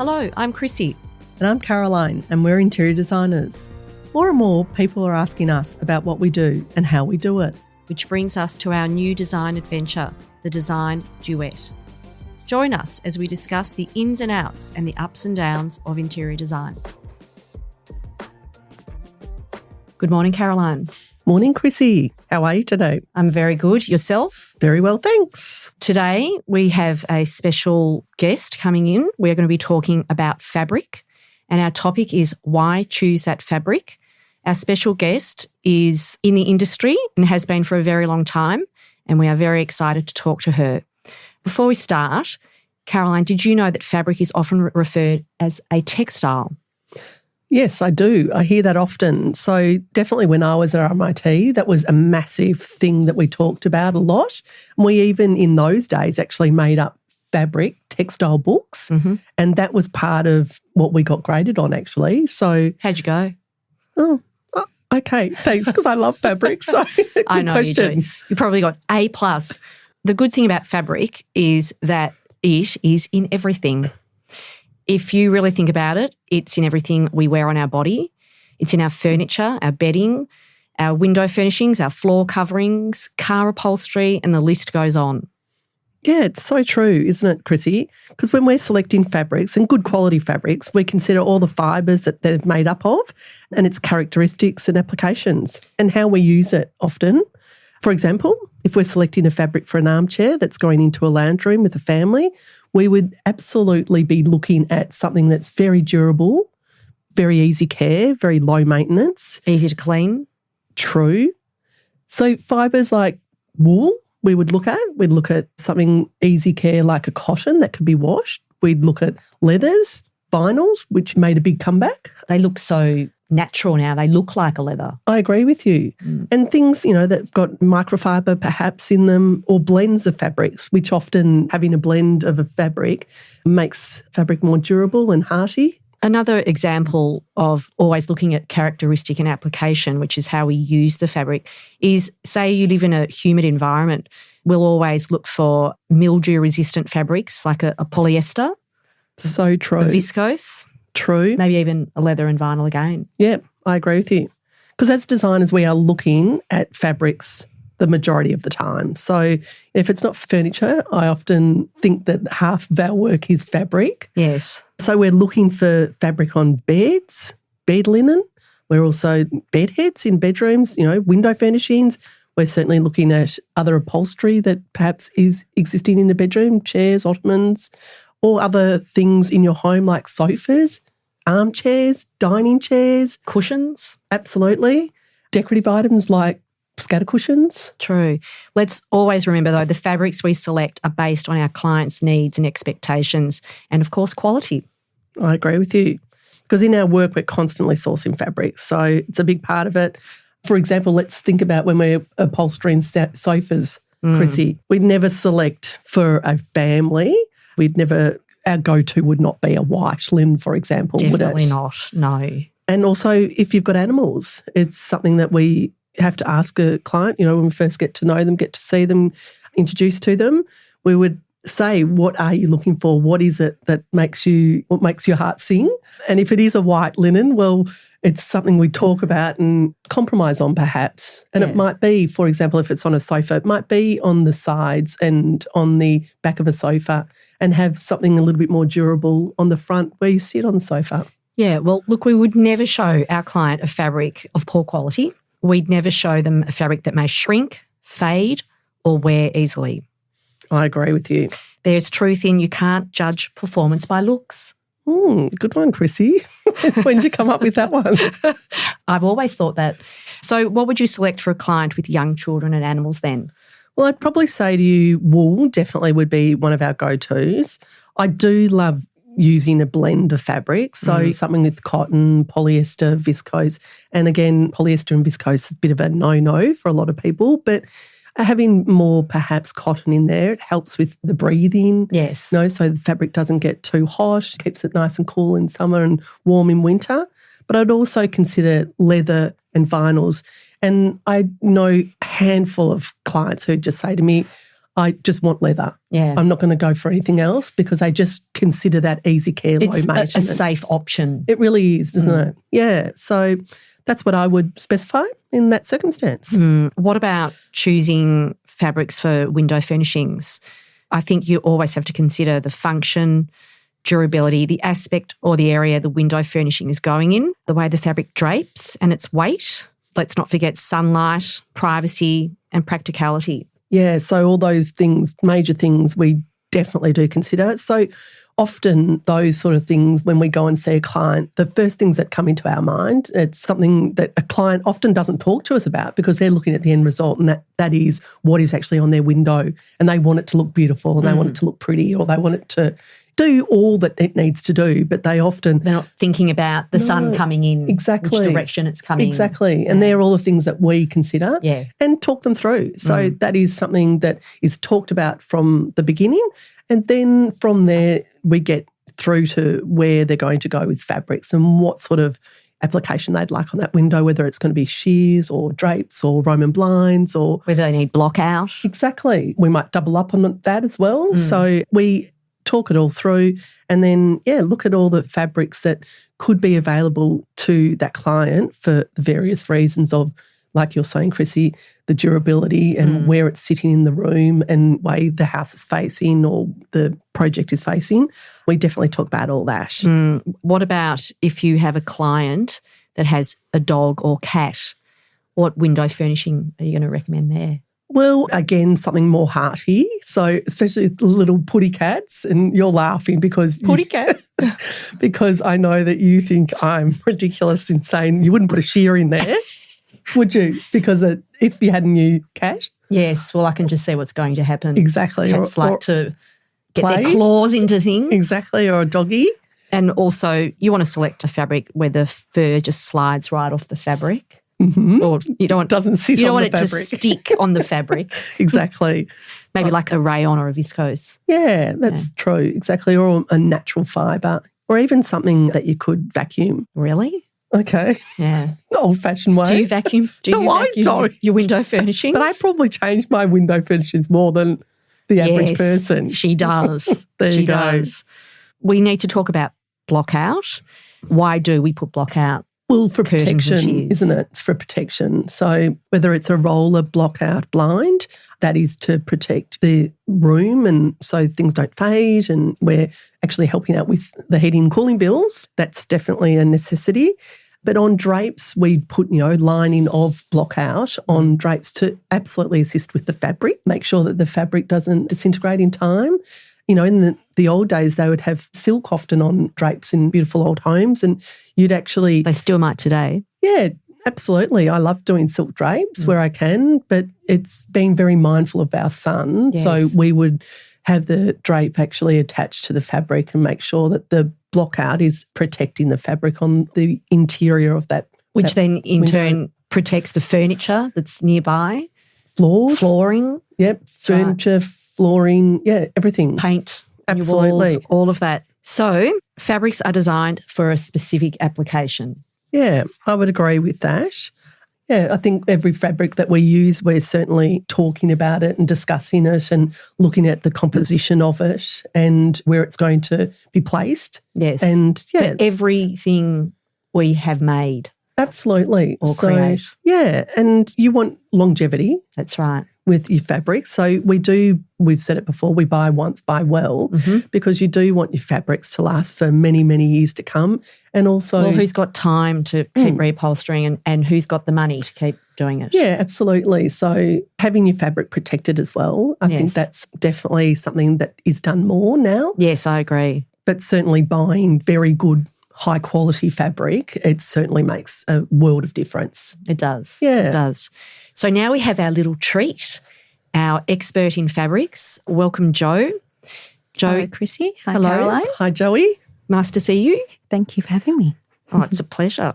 Hello, I'm Chrissy. And I'm Caroline, and we're interior designers. More and more people are asking us about what we do and how we do it. Which brings us to our new design adventure, the Design Duet. Join us as we discuss the ins and outs and the ups and downs of interior design. Good morning, Caroline. Morning, Chrissy. How are you today? I'm very good. Yourself? Very well, thanks. Today, we have a special guest coming in. We're going to be talking about fabric, and our topic is why choose that fabric. Our special guest is in the industry and has been for a very long time, and we are very excited to talk to her. Before we start, Caroline, did you know that fabric is often referred as a textile? Yes, I do. I hear that often. So definitely when I was at RMIT, that was a massive thing that we talked about a lot. And we even in those days actually made up fabric textile books. Mm-hmm. And that was part of what we got graded on actually. So How'd you go? Oh, okay, thanks, because I love fabric. So I know question. You do. You probably got A+. The good thing about fabric is that it is in everything. If you really think about it, it's in everything we wear on our body. It's in our furniture, our bedding, our window furnishings, our floor coverings, car upholstery, and the list goes on. Yeah, it's so true, isn't it, Chrissy? Because when we're selecting fabrics and good quality fabrics, we consider all the fibres that they're made up of and its characteristics and applications and how we use it often. For example, if we're selecting a fabric for an armchair that's going into a lounge room with a family, we would absolutely be looking at something that's very durable, very easy care, very low maintenance. Easy to clean. True. So fibres like wool, we would look at. We'd look at something easy care like a cotton that could be washed. We'd look at leathers, vinyls, which made a big comeback. They look so natural now. They look like a leather. I agree with you. And things, that've got microfiber perhaps in them or blends of fabrics, which often having a blend of a fabric makes fabric more durable and hearty. Another example of always looking at characteristic and application, which is how we use the fabric, is say you live in a humid environment, we'll always look for mildew-resistant fabrics like a polyester. So true. A viscose. True. Maybe even a leather and vinyl again. Yeah, I agree with you. Because as designers, we are looking at fabrics the majority of the time. So if it's not furniture, I often think that half of our work is fabric. Yes. So we're looking for fabric on beds, bed linen. We're also bed heads in bedrooms, window furnishings. We're certainly looking at other upholstery that perhaps is existing in the bedroom, chairs, ottomans, or other things in your home like sofas, armchairs, dining chairs. Cushions. Absolutely. Decorative items like scatter cushions. True. Let's always remember, though, the fabrics we select are based on our clients' needs and expectations and, of course, quality. I agree with you. Because in our work, we're constantly sourcing fabrics, so it's a big part of it. For example, let's think about when we're upholstering sofas, Chrissy. We'd never select for a family. Our go-to would not be a white linen, for example, Definitely would it? not, no. And also, if you've got animals, it's something that we have to ask a client, when we first get to know them, get to see them, introduce to them. We would say, what are you looking for? What is it that makes your heart sing? And if it is a white linen, well, it's something we talk about and compromise on perhaps. And It might be, for example, if it's on a sofa, it might be on the sides and on the back of a sofa and have something a little bit more durable on the front where you sit on the sofa. Yeah, well, look, we would never show our client a fabric of poor quality. We'd never show them a fabric that may shrink, fade, or wear easily. I agree with you. There's truth in you can't judge performance by looks. Good one, Chrissy. When did you come up with that one? I've always thought that. So what would you select for a client with young children and animals then? Well, I'd probably say to you wool definitely would be one of our go-tos. I do love using a blend of fabrics, so something with cotton, polyester, viscose. And again, polyester and viscose is a bit of a no-no for a lot of people, but having more perhaps cotton in there, it helps with the breathing. Yes. So the fabric doesn't get too hot, keeps it nice and cool in summer and warm in winter. But I'd also consider leather and vinyls. And I know a handful of clients who just say to me, I just want leather. Yeah. I'm not going to go for anything else because they just consider that easy care, low maintenance. It's a safe option. It really is, isn't it? Yeah. So that's what I would specify in that circumstance. What about choosing fabrics for window furnishings? I think you always have to consider the function, durability, the aspect or the area the window furnishing is going in, the way the fabric drapes and its weight. Let's not forget sunlight, privacy and practicality. Yeah, so all those things, major things we definitely do consider. So often those sort of things, when we go and see a client, the first things that come into our mind, it's something that a client often doesn't talk to us about because they're looking at the end result, and that is what is actually on their window, and they want it to look beautiful and they want it to look pretty, or they want it to do all that it needs to do, but they're not thinking about the sun coming in, exactly, which direction it's coming. Exactly. And they're all the things that we consider and talk them through. So that is something that is talked about from the beginning. And then from there, we get through to where they're going to go with fabrics and what sort of application they'd like on that window, whether it's going to be sheers or drapes or Roman blinds or whether they need block out. Exactly. We might double up on that as well. So we talk it all through and then, look at all the fabrics that could be available to that client for the various reasons of, like you're saying, Chrissy, the durability and where it's sitting in the room and way the house is facing or the project is facing. We definitely talk about all that. What about if you have a client that has a dog or cat? What window furnishing are you going to recommend there? Well, again, something more hearty. So especially the little putty cats, and you're laughing because putty cat, because I know that you think I'm ridiculous in saying you wouldn't put a shear in there, would you? Because if you had a new cat, yes. Well, I can just see what's going to happen. Exactly. Cats like to get their claws into things. Exactly, or a doggy. And also, you want to select a fabric where the fur just slides right off the fabric. Or you don't want doesn't sit you don't on want the it fabric. to stick on the fabric. Exactly. Maybe like a rayon or a viscose. Yeah, that's true. Exactly. Or a natural fibre, or even something that you could vacuum. Really? Okay. Yeah. The old-fashioned way. Do you vacuum? I don't. Your window furnishings? But I probably change my window furnishings more than the average person. She does. There she you go. does. We need to talk about block out. Why do we put block out? Well, for Curtains and protection, shears. isn't it? It's for protection. So whether it's a roller block-out blind, that is to protect the room and so things don't fade, and we're actually helping out with the heating and cooling bills. That's definitely a necessity. But on drapes, we put, lining of block out on drapes to absolutely assist with the fabric, make sure that the fabric doesn't disintegrate in time. In the old days, they would have silk often on drapes in beautiful old homes, and you'd actually... They still might today. Yeah, absolutely. I love doing silk drapes where I can, but it's being very mindful of our sun. Yes. So we would have the drape actually attached to the fabric and make sure that the block out is protecting the fabric on the interior of that. Which then in window. turn protects the furniture that's nearby. Floors. Flooring. Yep. That's Furniture, flooring, everything. Paint. Absolutely. Your walls, all of that. So fabrics are designed for a specific application. Yeah, I would agree with that. Yeah, I think every fabric that we use, we're certainly talking about it and discussing it and looking at the composition of it and where it's going to be placed. Yes. And for everything we have made. Absolutely. Or create. Yeah, and you want longevity. That's right. With your fabric. So we've said it before, we buy once, buy well, because you do want your fabrics to last for many, many years to come. And also... Well, who's got time to keep reupholstering and who's got the money to keep doing it? Yeah, absolutely. So having your fabric protected as well, I think that's definitely something that is done more now. Yes, I agree. But certainly buying very good, high quality fabric, it certainly makes a world of difference. It does. Yeah. It does. So now we have our little treat, our expert in fabrics. Welcome, Jo. Jo. Hello, Chrissy. Hi, Hello. Caroline. Hi, Joey. Nice to see you. Thank you for having me. Oh, it's a pleasure.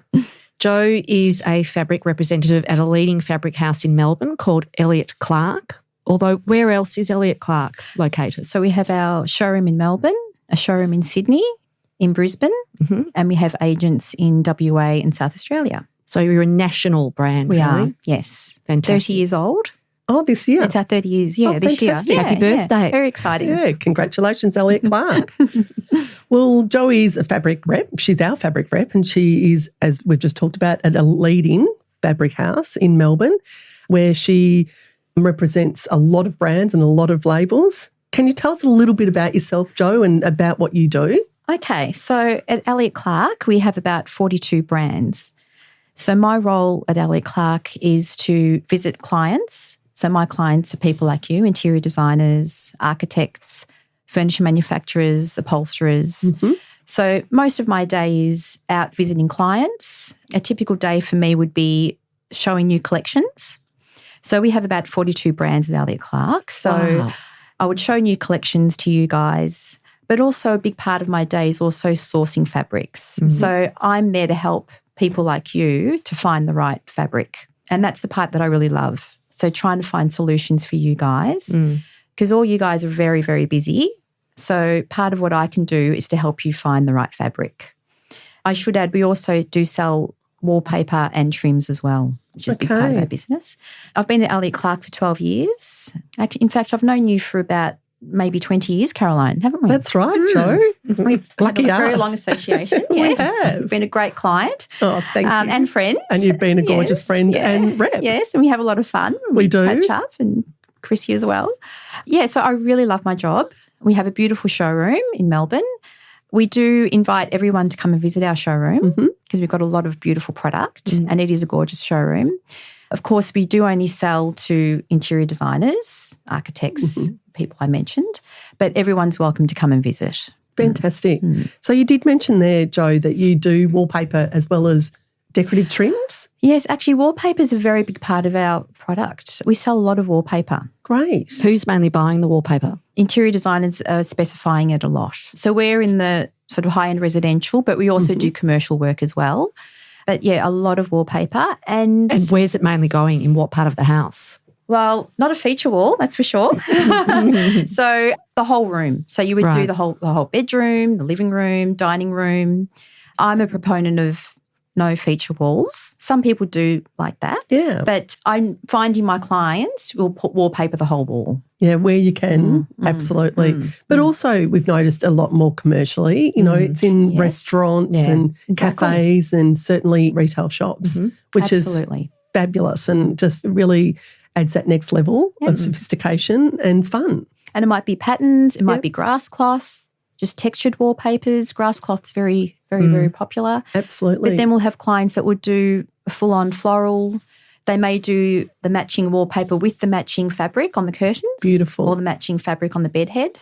Jo is a fabric representative at a leading fabric house in Melbourne called Elliott Clarke. Although, where else is Elliott Clarke located? So we have our showroom in Melbourne, a showroom in Sydney, in Brisbane, and we have agents in WA and South Australia. So you're a national brand. We really? are, yes. Fantastic. 30 years old. Oh, this year? It's our 30 years, yeah, Oh, this year. fantastic. Yeah, Happy birthday. Yeah, very exciting. Yeah, congratulations, Elliott Clarke. Well, Joey's a fabric rep. She's our fabric rep, and she is, as we've just talked about, at a leading fabric house in Melbourne where she represents a lot of brands and a lot of labels. Can you tell us a little bit about yourself, Jo, and about what you do? Okay, so at Elliott Clarke, we have about 42 brands. So my role at Elliott Clarke is to visit clients. So my clients are people like you, interior designers, architects, furniture manufacturers, upholsterers. Mm-hmm. So most of my day is out visiting clients. A typical day for me would be showing new collections. So we have about 42 brands at Elliott Clarke. So Wow. I would show new collections to you guys, but also a big part of my day is also sourcing fabrics. Mm-hmm. So I'm there to help people like you to find the right fabric. And that's the part that I really love. So trying to find solutions for you guys, because all you guys are very, very busy. So part of what I can do is to help you find the right fabric. I should add, we also do sell wallpaper and trims as well, which is a big part of our business. I've been at Elliott Clarke for 12 years. Actually, in fact, I've known you for about maybe 20 years, Caroline, haven't we? That's right, Jo. We've Lucky had a very us. long association. We Yes. have. You've been a great client. Oh, thank you. And friend. And you've been a gorgeous friend yeah. and rep. Yes, and we have a lot of fun. We do. Catch up, and Chrissy as well. Yeah, so I really love my job. We have a beautiful showroom in Melbourne. We do invite everyone to come and visit our showroom because we've got a lot of beautiful product and it is a gorgeous showroom. Of course, we do only sell to interior designers, architects, people I mentioned, but everyone's welcome to come and visit. Fantastic. So you did mention there, Jo, that you do wallpaper as well as decorative trims? Yes, actually wallpaper is a very big part of our product. We sell a lot of wallpaper. Great. Who's mainly buying the wallpaper? Interior designers are specifying it a lot. So we're in the sort of high-end residential, but we also do commercial work as well. But yeah, a lot of wallpaper. And where's it mainly going? In what part of the house? well, not a feature wall, that's for sure. So the whole room. So you would do the whole bedroom, the living room, dining room. I'm a proponent of no feature walls. Some people do like that. Yeah. But I'm finding my clients will put wallpaper the whole wall. Yeah, where you can, absolutely. But also we've noticed a lot more commercially, you know, it's in restaurants and cafes and certainly retail shops, which is fabulous and just really adds that next level of sophistication and fun. And it might be patterns, it might be grass cloth, just textured wallpapers. Grass cloth's very, very popular. Absolutely. But then we'll have clients that would do a full-on floral. They may do the matching wallpaper with the matching fabric on the curtains. Beautiful. Or the matching fabric on the bed head.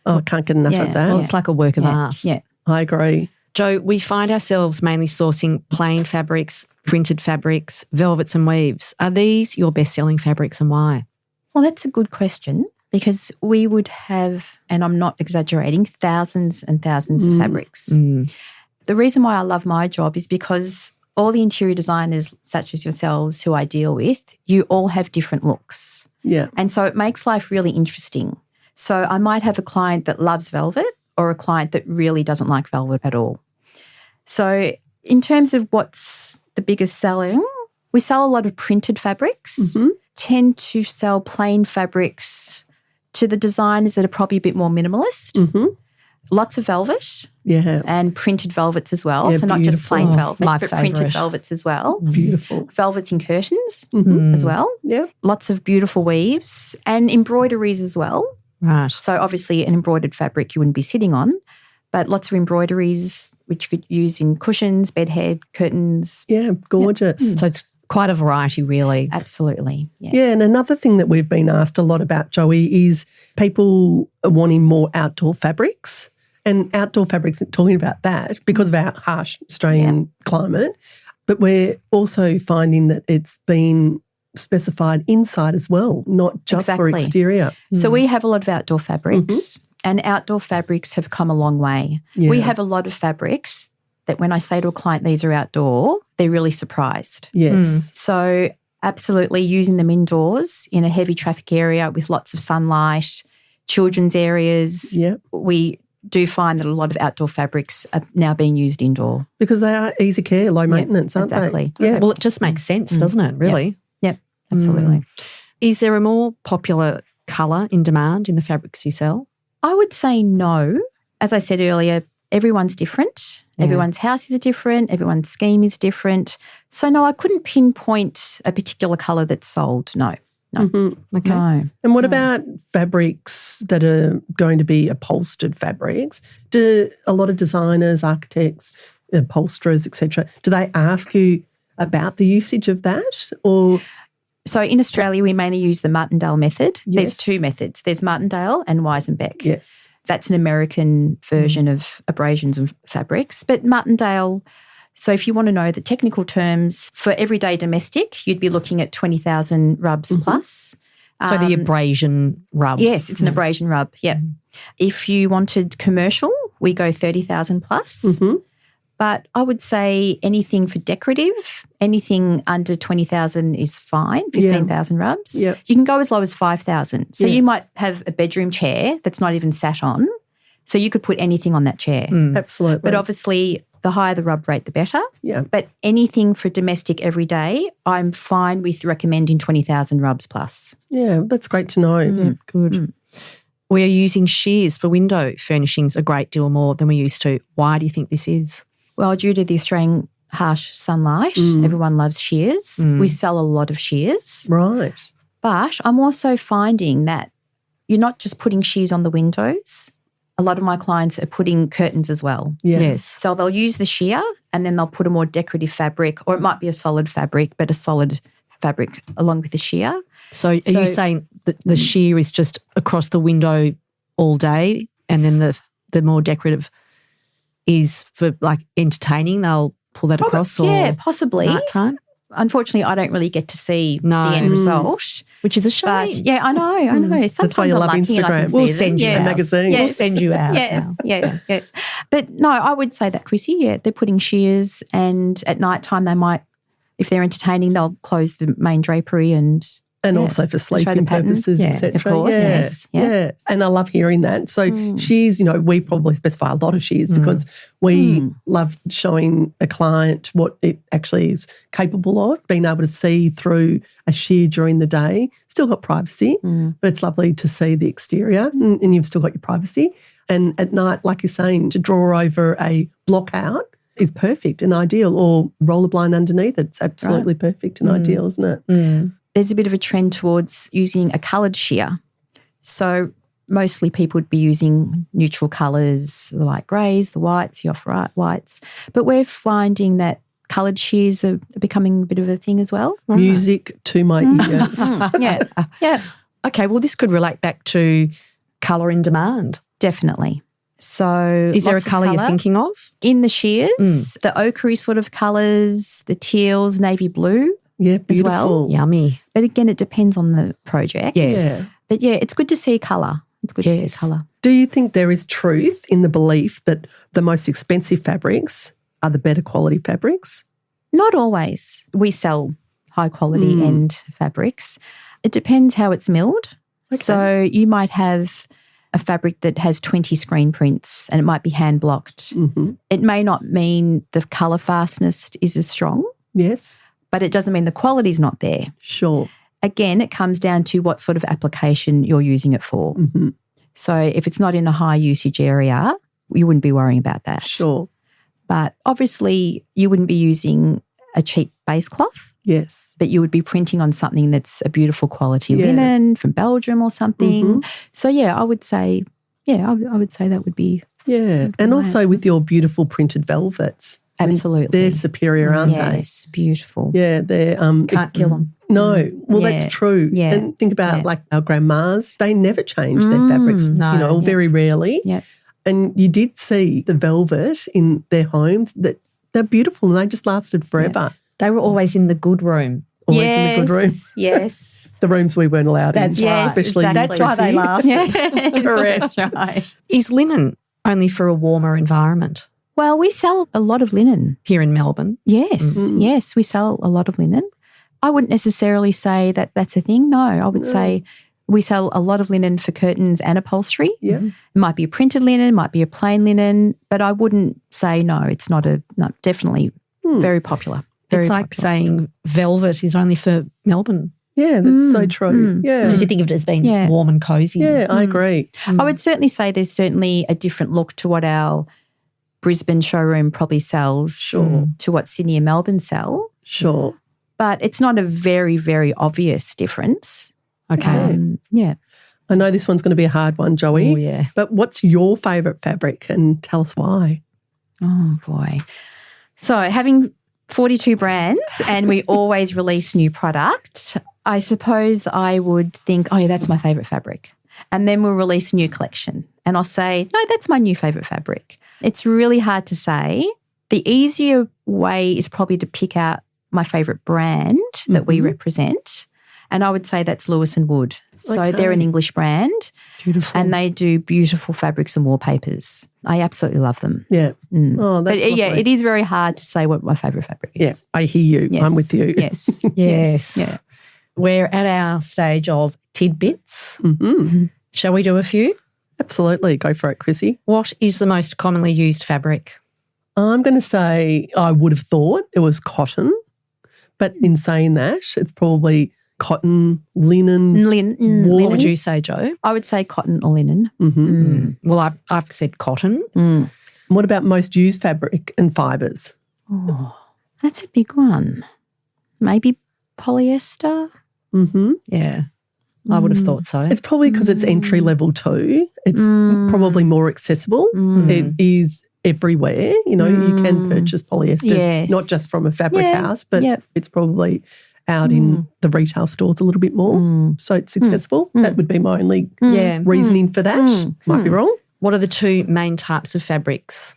Oh, I can't get enough of that. Well, it's like a work of art. Yeah. I agree. Jo, we find ourselves mainly sourcing plain fabrics, printed fabrics, velvets and weaves. Are these your best-selling fabrics and why? Well, that's a good question because we would have, and I'm not exaggerating, thousands and thousands of fabrics. The reason why I love my job is because all the interior designers, such as yourselves, who I deal with, you all have different looks. Yeah. And so it makes life really interesting. So I might have a client that loves velvet or a client that really doesn't like velvet at all. So in terms of what's the biggest selling, we sell a lot of printed fabrics, tend to sell plain fabrics to the designers that are probably a bit more minimalist. Lots of velvet. Yeah. And printed velvets as well. Yeah, so not just plain velvet, my but printed favourite. velvets as well. Beautiful. Velvets in curtains as well. Yeah. Lots of beautiful weaves and embroideries as well. Right. So obviously an embroidered fabric you wouldn't be sitting on, but lots of embroideries which you could use in cushions, bed head, curtains. Yeah, gorgeous. So it's quite a variety, really. Absolutely. Yeah, and another thing that we've been asked a lot about, Joey, is people are wanting more outdoor fabrics. And outdoor fabrics, talking about that because of our harsh Australian climate, but we're also finding that it's been specified inside as well, not just for exterior. So we have a lot of outdoor fabrics and outdoor fabrics have come a long way. Yeah. We have a lot of fabrics that when I say to a client these are outdoor, they're really surprised. Yes. So absolutely using them indoors in a heavy traffic area with lots of sunlight, children's areas. Yep. We do find that a lot of outdoor fabrics are now being used indoor. Because they are easy care, low maintenance, aren't exactly. they? Yeah. Well, it just makes sense, doesn't it, really? Yep, absolutely. Is there a more popular colour in demand in the fabrics you sell? I would say no. As I said earlier, everyone's different. Yeah. Everyone's houses are different. Everyone's scheme is different. So, no, I couldn't pinpoint a particular colour that's sold. No. Okay. No. And what about fabrics that are going to be upholstered fabrics? Do a lot of designers, architects, upholsterers, etc., do they ask you about the usage of that? Or So in Australia, we mainly use the Martindale method. Yes. There's two methods. There's Martindale and Weisenbeck. yes, That's an American version of abrasions of fabrics. But Martindale, so if you want to know the technical terms, for everyday domestic, you'd be looking at 20,000 rubs plus. So the abrasion rub. Yes, it's an abrasion rub, yeah. If you wanted commercial, we go 30,000 plus. But I would say anything for decorative, anything under 20,000 is fine, 15,000 rubs. Yep. You can go as low as 5,000. So you Yes. might have a bedroom chair that's not even sat on. So you could put anything on that chair. absolutely. But obviously, the higher the rub rate, the better. yeah, But anything for domestic everyday, I'm fine with recommending 20,000 rubs plus. yeah, that's great to know. Good. We are using shears for window furnishings a great deal more than we used to. Why do you think this is? Well, due to the Australian harsh sunlight, everyone loves shears. We sell a lot of shears. Right. But I'm also finding that you're not just putting shears on the windows. A lot of my clients are putting curtains as well. Yeah. Yes. So they'll use the sheer and then they'll put a more decorative fabric, or it might be a solid fabric, but a solid fabric along with the sheer. So are you saying that the sheer is just across the window all day, and then the more decorative is for like entertaining? They'll pull that across, or Yeah, possibly. nighttime, Unfortunately, I don't really get to see No. the end result. which is a shame. But yeah, I know. Sometimes why you I'm love lucky and I can Instagram. see We'll them. send you Yes. out. magazines. We'll Yes. send you out. Yes, now. yes. But no, I would say that, Chrissy, yeah, they're putting shears, and at night time they might, if they're entertaining, they'll close the main drapery and also for show the sleeping pattern. purposes, Yeah, etc. of course, yes, yeah. And I love hearing that. So shears, we probably specify a lot of shears because we love showing a client what it actually is capable of, being able to see through a shear during the day. Still got privacy, but it's lovely to see the exterior and you've still got your privacy. And at night, like you're saying, to draw over a block out is perfect and ideal, or roller blind underneath. It's absolutely perfect and ideal, isn't it? there's a bit of a trend towards using a coloured sheer. So mostly people would be using neutral colours, the light greys, the whites, the off-whites. But we're finding that coloured shears are becoming a bit of a thing as well. Music to my ears. Yeah, Okay, well, this could relate back to colour in demand. definitely. So Is there a lots of colour you're thinking of? in the shears, the ochre sort of colours, the teals, navy blue. Yeah, As beautiful. well. Yummy. But again, it depends on the project. Yes. Yeah. But yeah, it's good to see colour. It's good to see colour. Do you think there is truth in the belief that the most expensive fabrics are the better quality fabrics? Not always. We sell high quality end fabrics. It depends how it's milled. Okay. So you might have a fabric that has 20 screen prints and it might be hand blocked. It may not mean the colour fastness is as strong, Yes, but it doesn't mean the quality's not there. sure. Again, it comes down to what sort of application you're using it for. So if it's not in a high usage area, you wouldn't be worrying about that. Sure. But obviously you wouldn't be using a cheap base cloth, Yes. but you would be printing on something that's a beautiful quality Yeah. linen from Belgium or something. So yeah, I would say that would be Yeah. And my also answer. with your beautiful printed velvets. I mean, absolutely. they're superior, aren't yes, beautiful. they? Yeah, they're Can't kill them. No, well, Yeah. that's true. Yeah. And think about Yeah. like our grandmas, they never change their fabrics, No. or very rarely. Yeah. And you did see the velvet in their homes that they're beautiful and they just lasted forever. They were always in the good room. Always in the good room. Yes. The rooms we weren't allowed That's in. right. Especially exactly. That's why they lasted. Yes, Correct. That's right. Is linen only for a warmer environment Well, we sell a lot of linen. here in Melbourne? Yes, yes, we sell a lot of linen. I wouldn't necessarily say that that's a thing. No, I would say we sell a lot of linen for curtains and upholstery. Yeah. It might be a printed linen, it might be a plain linen, but I wouldn't say no, it's not definitely very popular. Very It's like popular. saying velvet is only for Melbourne. Yeah, that's so true. Yeah. Because you think of it as being Yeah. warm and cozy. Yeah, I agree. I would certainly say there's certainly a different look to what our Brisbane showroom probably sells to what Sydney and Melbourne sell. Sure. But it's not a very, very obvious difference. Okay. Yeah. I know this one's going to be a hard one, Joey. Oh, yeah. But what's your favourite fabric, and tell us why? Oh, boy. So having 42 brands and we always release new product, I suppose I would think, oh, yeah, that's my favourite fabric. And then we'll release a new collection and I'll say, no, that's my new favourite fabric. It's really hard to say. The easier way is probably to pick out my favourite brand that we represent. And I would say that's Lewis & Wood. So they're an English brand. Beautiful. And they do beautiful fabrics and wallpapers. I absolutely love them. Yeah. Oh, that's But yeah, lovely. it is very hard to say what my favourite fabric is. Yeah, I hear you. Yes. I'm with you. Yes. Yes. Yeah. We're at our stage of tidbits. Mm-hmm. Shall we do a few? Absolutely. Go for it, Chrissy. What is the most commonly used fabric? I'm going to say I would have thought it was cotton, but in saying that, it's probably cotton, linen, Linen. What would you say, Joe? I would say cotton or linen. Well, I've said cotton. What about most used fabric and fibres? Oh, that's a big one. Maybe polyester. Yeah, I would have thought so. It's probably because it's entry level too. It's probably more accessible. It is everywhere. You know, you can purchase polyesters, not just from a fabric house, but it's probably out in the retail stores a little bit more. So it's accessible. That would be my only reasoning for that. Might be wrong. What are the two main types of fabrics?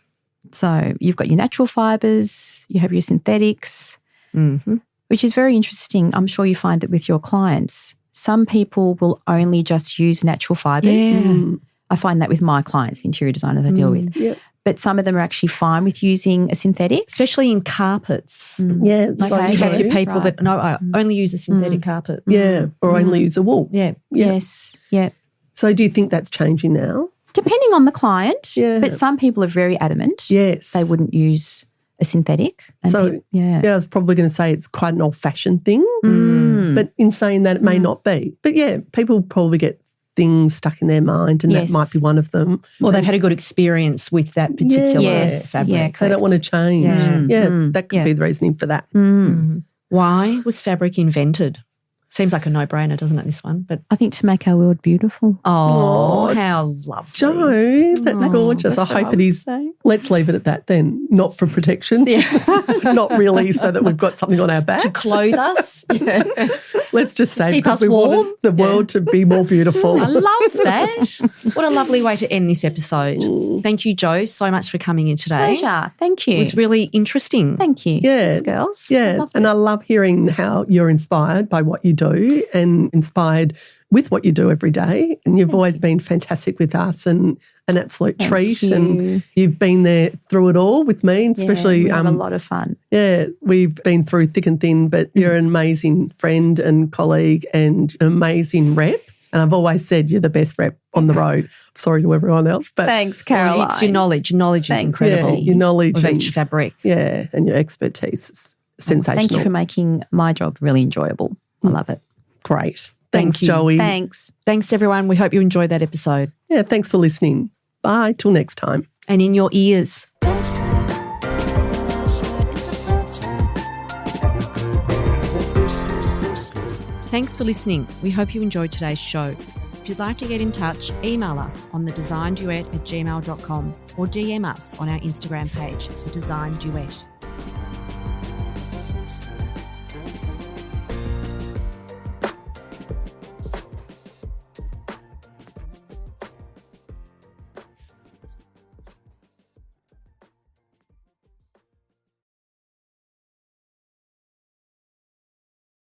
So you've got your natural fibres, you have your synthetics, which is very interesting. I'm sure you find that with your clients. Some people will only just use natural fibres. Yeah. I find that with my clients, the interior designers I deal with. Yeah. But some of them are actually fine with using a synthetic. Especially in carpets. Yeah. It's Okay. You have your Yes, people right. that, no, I only use a synthetic carpet. Yeah. Or only use a wool. Yeah. Yes. Yeah. So do you think that's changing now? Depending on the client. Yeah. But some people are very adamant. Yes. They wouldn't use a synthetic. And So, yeah. I was probably going to say it's quite an old-fashioned thing, but in saying that, it may not be. But, yeah, people probably get things stuck in their mind and that might be one of them. Or they've had a good experience with that particular Yes. fabric. Yeah, They don't want to change. Yeah. That could be the reasoning for that. Why was fabric invented? Seems like a no-brainer, doesn't it, this one? But I think to make our world beautiful. oh, how lovely. Joe, that's gorgeous. that's I what hope I it would is. say. Let's leave it at that then. Not for protection. Not really so that we've got something on our backs. To clothe us. Let's just say Keep because us we warm. wanted the world to be more beautiful. I love that. What a lovely way to end this episode. Thank you, Joe, so much for coming in today. Pleasure. Thank you. It was really interesting. Thank you. Yeah. Thanks, girls. Yeah, and I love hearing how you're inspired by what you do and inspired with what you do every day. And you've always been fantastic with us and an absolute treat. you. And you've been there through it all with me, and especially we have a lot of fun. yeah, we've been through thick and thin, but you're an amazing friend and colleague and an amazing rep. And I've always said you're the best rep on the road. Sorry to everyone else, but Thanks, Well, Caroline. it's your knowledge. Knowledge is Thanks. incredible. yeah, your knowledge Of and, each fabric. yeah, and your expertise is sensational. Thank you for making my job really enjoyable. I love it. Great. Thanks, you. Joey. Thanks. Thanks, everyone. We hope you enjoyed that episode. Yeah, thanks for listening. Bye. Till next time. And in your ears. Thanks for listening. We hope you enjoyed today's show. If you'd like to get in touch, email us on thedesignduet@gmail.com or DM us on our Instagram page, The Design Duet.